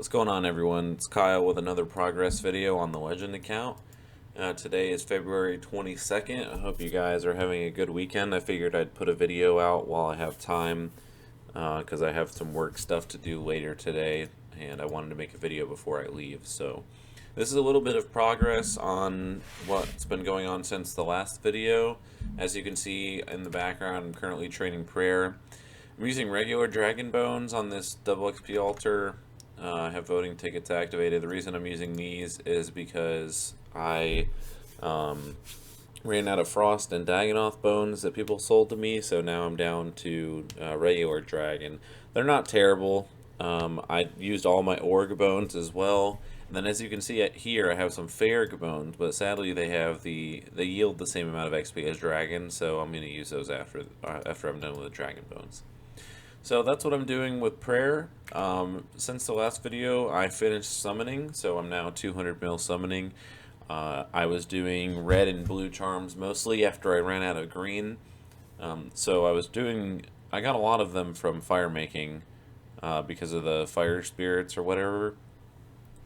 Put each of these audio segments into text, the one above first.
What's going on, everyone? It's Kyle with another progress video on the Legend account. Today is February 22nd. I hope you guys are having a good weekend. I figured I'd put a video out while I have time because I have some work stuff to do later today and I wanted to make a video before I leave. So this is a little bit of progress on what's been going on since the last video. As you can see in the background, I'm currently training prayer. I'm using regular dragon bones on this double XP altar. I have voting tickets activated. The reason I'm using these is because I ran out of Frost and Dagonoth bones that people sold to me, so now I'm down to regular dragon. They're not terrible. I used all my Org bones as well. And then as you can see here, I have some Faerg bones, but sadly they yield the same amount of XP as dragon, so I'm going to use those after I'm done with the dragon bones. So that's what I'm doing with prayer. Since the last video, I finished summoning, so I'm now 200 mil summoning. I was doing red and blue charms mostly after I ran out of green. So I got a lot of them from fire making because of the fire spirits or whatever.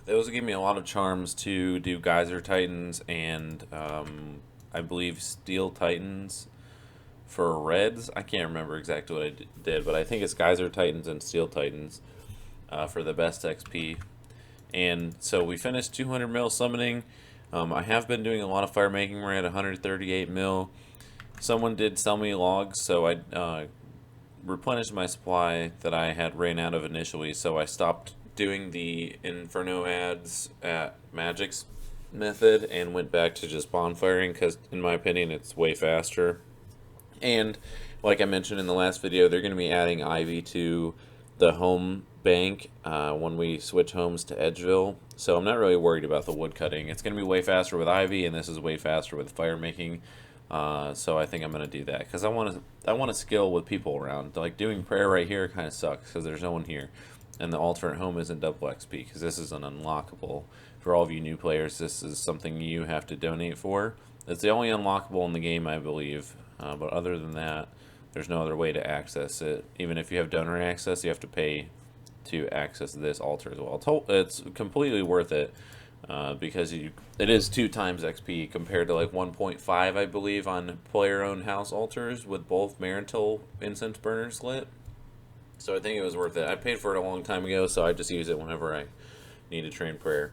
Those give me a lot of charms to do geyser titans and I believe steel titans. For reds, I can't remember exactly what I did, but I think it's Geyser Titans and Steel Titans for the best XP. And so we finished 200 mil summoning. I have been doing a lot of fire making. We're at 138 mil. Someone did sell me logs, so I replenished my supply that I had ran out of initially. So I stopped doing the Inferno ads at Magic's method and went back to just bonfiring because, in my opinion, it's way faster. And like I mentioned in the last video, they're going to be adding Ivy to the home bank when we switch homes to Edgeville. So I'm not really worried about the wood cutting. It's going to be way faster with Ivy, and this is way faster with fire making. So I think I'm going to do that because I want to skill with people around. Like doing prayer right here kind of sucks because there's no one here, and the alternate home isn't double XP because this is an unlockable. For all of you new players, this is something you have to donate for. It's the only unlockable in the game, I believe. But other than that, there's no other way to access it. Even if you have donor access, you have to pay to access this altar as well. It's completely worth it because it is 2 times XP compared to like 1.5, I believe, on player-owned house altars with both Marital incense burners lit. So I think it was worth it. I paid for it a long time ago, so I just use it whenever I need to train prayer.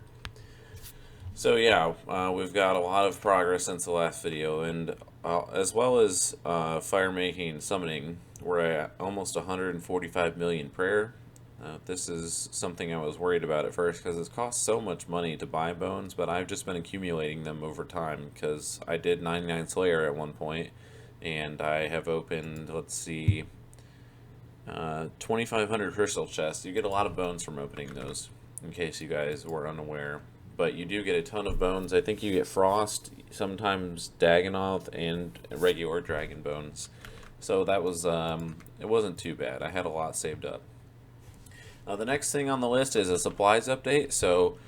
So yeah, we've got a lot of progress since the last video, and as well as fire making and summoning, we're at almost 145 million prayer. This is something I was worried about at first because it costs so much money to buy bones, but I've just been accumulating them over time because I did 99 Slayer at one point, and I have opened, let's see, 2,500 crystal chests. You get a lot of bones from opening those, in case you guys were unaware. But you do get a ton of bones. I think you get Frost, sometimes Dagonoth, and regular dragon bones. So that was, it wasn't too bad. I had a lot saved up. The next thing on the list is a supplies update. So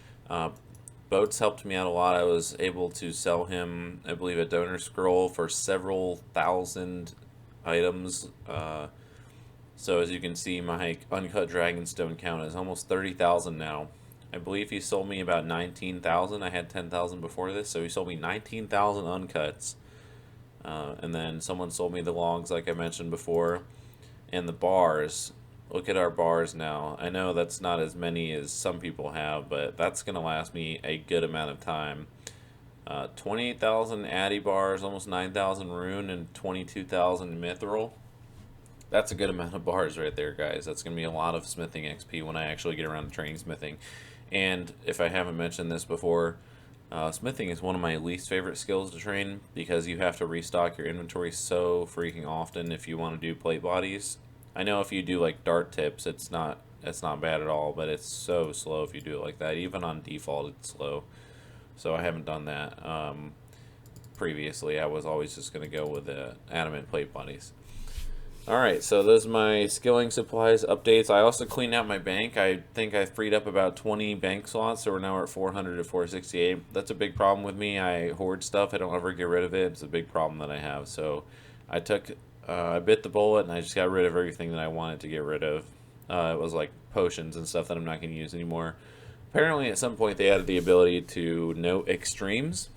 Boats helped me out a lot. I was able to sell him, I believe, a donor scroll for several thousand items. So as you can see, my uncut dragonstone count is almost 30,000 now. I believe he sold me about 19,000. I had 10,000 before this, so he sold me 19,000 uncuts. And then someone sold me the logs, like I mentioned before, and the bars. Look at our bars now. I know that's not as many as some people have, but that's going to last me a good amount of time. 28,000 Addy bars, almost 9,000 rune, and 22,000 mithril. That's a good amount of bars right there, guys. That's going to be a lot of smithing XP when I actually get around to training smithing. And if I haven't mentioned this before, smithing is one of my least favorite skills to train because you have to restock your inventory so freaking often if you want to do plate bodies. I know if you do like dart tips, it's not bad at all, but it's so slow if you do it like that. Even on default, it's slow. So I haven't done that previously. I was always just going to go with the adamant plate bodies. Alright, so those are my skilling supplies updates. I also cleaned out my bank. I think I freed up about 20 bank slots, so we're now at 400 to 468. That's a big problem with me. I hoard stuff. I don't ever get rid of it. It's a big problem that I have. So I bit the bullet and I just got rid of everything that I wanted to get rid of. It was like potions and stuff that I'm not going to use anymore. Apparently, at some point, they added the ability to note extremes.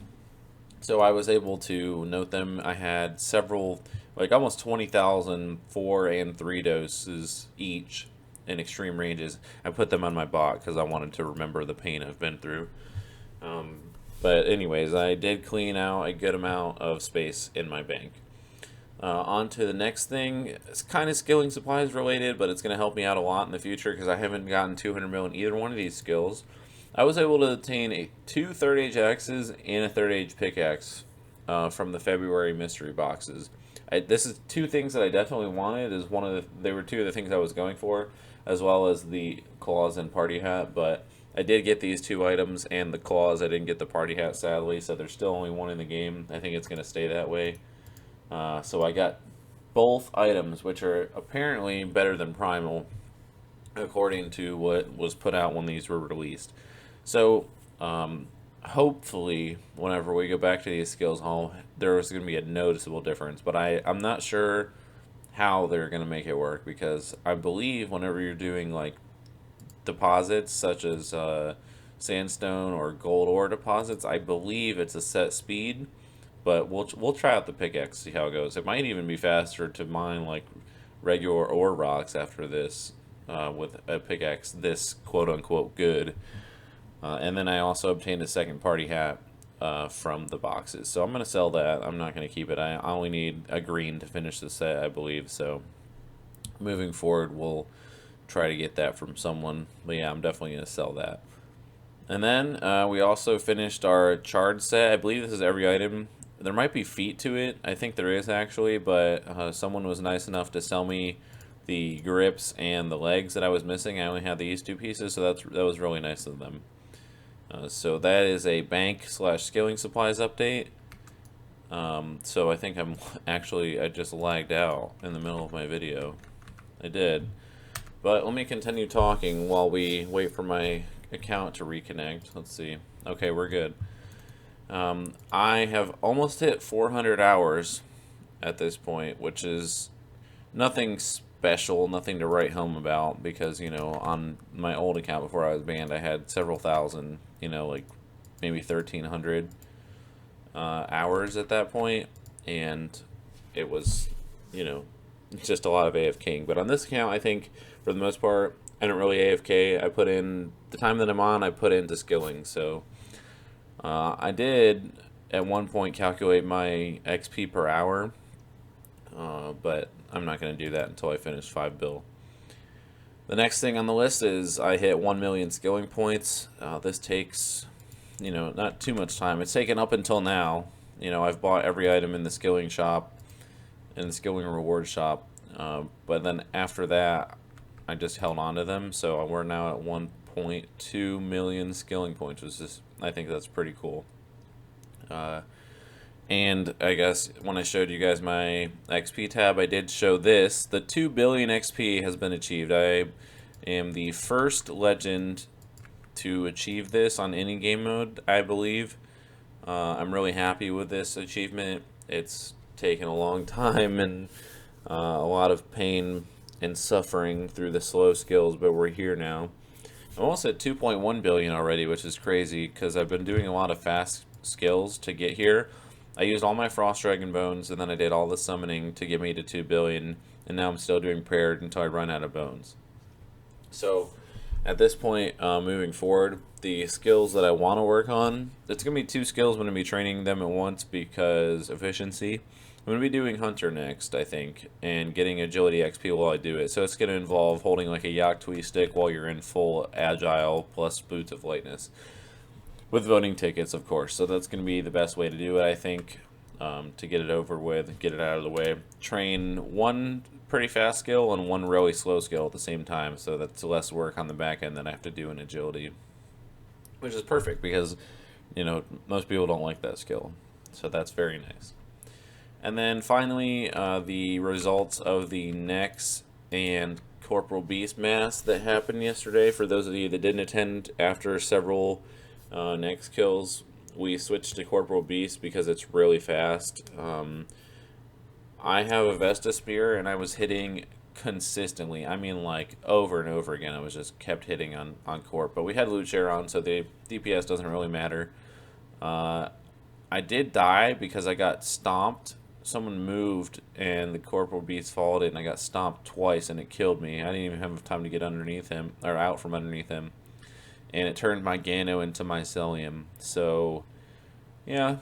So I was able to note them. I had several, like almost 20,000 4 and 3 doses each in extreme ranges. I put them on my bot because I wanted to remember the pain I've been through. Um, but anyways, I did clean out a good amount of space in my bank. On to the next thing. It's kind of skilling supplies related, but it's going to help me out a lot in the future because I haven't gotten 200 mil in either one of these skills. I was able to obtain two third age axes and a third age pickaxe from the February mystery boxes. This is two things that I definitely wanted. Is one of they were two of the things I was going for, as well as the claws and party hat. But I did get these two items and the claws. I didn't get the party hat, sadly, so there's still only one in the game. I think it's going to stay that way. So I got both items, which are apparently better than Primal, according to what was put out when these were released. So, hopefully, whenever we go back to these skills, there's going to be a noticeable difference. But I'm not sure how they're going to make it work, because I believe whenever you're doing like deposits such as sandstone or gold ore deposits, I believe it's a set speed. But we'll try out the pickaxe, see how it goes. It might even be faster to mine like regular ore rocks after this with a pickaxe this quote unquote good. And then I also obtained a second party hat from the boxes. So I'm going to sell that. I'm not going to keep it. I only need a green to finish the set, I believe. So moving forward, we'll try to get that from someone. But yeah, I'm definitely going to sell that. And then we also finished our charge set. I believe this is every item. There might be feet to it. I think there is actually, but someone was nice enough to sell me the grips and the legs that I was missing. I only had these two pieces, so that was really nice of them. So that is a bank / skilling supplies update. So I think I just lagged out in the middle of my video. I did. But let me continue talking while we wait for my account to reconnect. Let's see. Okay, we're good. I have almost hit 400 hours at this point, which is nothing special, nothing to write home about, because, you know, on my old account before I was banned, I had several thousand, you know, like maybe 1,300 hours at that point, and it was, you know, just a lot of AFKing. But on this account, I think, for the most part, I don't really AFK. I put in, the time that I'm on, I put into skilling, so I did at one point calculate my XP per hour, but I'm not going to do that until I finish 5 bill. The next thing on the list is I hit 1 million skilling points. This takes, you know, not too much time. It's taken up until now. You know, I've bought every item in the skilling shop, in the skilling reward shop, but then after that, I just held on to them. So we're now at 1.2 million skilling points, which is, I think that's pretty cool. And I guess when I showed you guys my XP tab, I did show this. The 2 billion XP has been achieved. I am the first legend to achieve this on any game mode, I believe. I'm really happy with this achievement. It's taken a long time and a lot of pain and suffering through the slow skills, but we're here now. I'm also at 2.1 billion already, which is crazy because I've been doing a lot of fast skills to get here. I used all my Frost Dragon Bones, and then I did all the summoning to get me to 2 billion, and now I'm still doing Prayer until I run out of bones. So, at this point, moving forward, the skills that I want to work on, it's going to be 2 skills. I'm going to be training them at once because efficiency. I'm going to be doing Hunter next, I think, and getting Agility XP while I do it. So it's going to involve holding like a Yaktui stick while you're in full Agile plus Boots of Lightness. With voting tickets, of course. So that's going to be the best way to do it, I think, to get it over with, get it out of the way. Train one pretty fast skill and one really slow skill at the same time, so that's less work on the back end than I have to do in Agility. Which is perfect because, you know, most people don't like that skill. So that's very nice. And then finally, the results of the Nex and Corporal Beast mass that happened yesterday. For those of you that didn't attend, after several Nex kills, we switched to Corporal Beast because it's really fast. I have a Vesta Spear, and I was hitting consistently. I mean, like, over and over again. I was just kept hitting on Corp. But we had loot share on, so the DPS doesn't really matter. I did die because I got stomped. Someone moved and the Corporal Beast followed it, and I got stomped twice and it killed me. I didn't even have time to get underneath him, or out from underneath him. And it turned my Gano into Mycelium. So, yeah,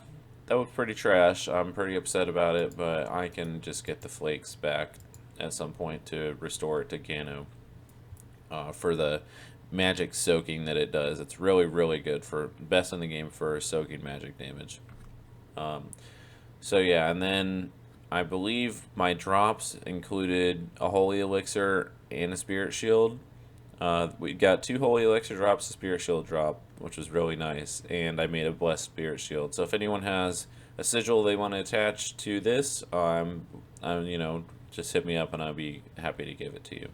that was pretty trash. I'm pretty upset about it, but I can just get the flakes back at some point to restore it to Gano for the magic soaking that it does. It's really, really good, for best in the game for soaking magic damage. So yeah, and then I believe my drops included a Holy Elixir and a Spirit Shield. We got 2 Holy Elixir drops, a Spirit Shield drop, which was really nice, and I made a Blessed Spirit Shield. So if anyone has a sigil they want to attach to this, just hit me up and I'll be happy to give it to you.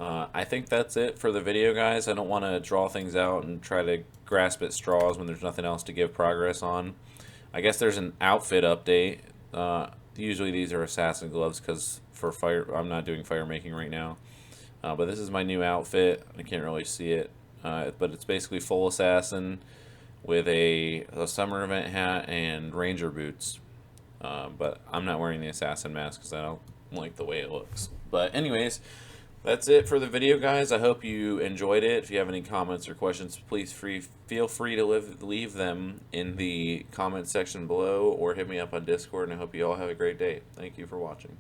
I think that's it for the video, guys. I don't want to draw things out and try to grasp at straws when there's nothing else to give progress on. I guess there's an outfit update. Usually these are assassin gloves because for fire, I'm not doing fire making right now. But this is my new outfit. I can't really see it, but it's basically full assassin with a summer event hat and ranger boots. But I'm not wearing the assassin mask because I don't like the way it looks. But anyways, that's it for the video, guys. I hope you enjoyed it. If you have any comments or questions, please feel free to leave them in the comment section below or hit me up on Discord, and I hope you all have a great day. Thank you for watching.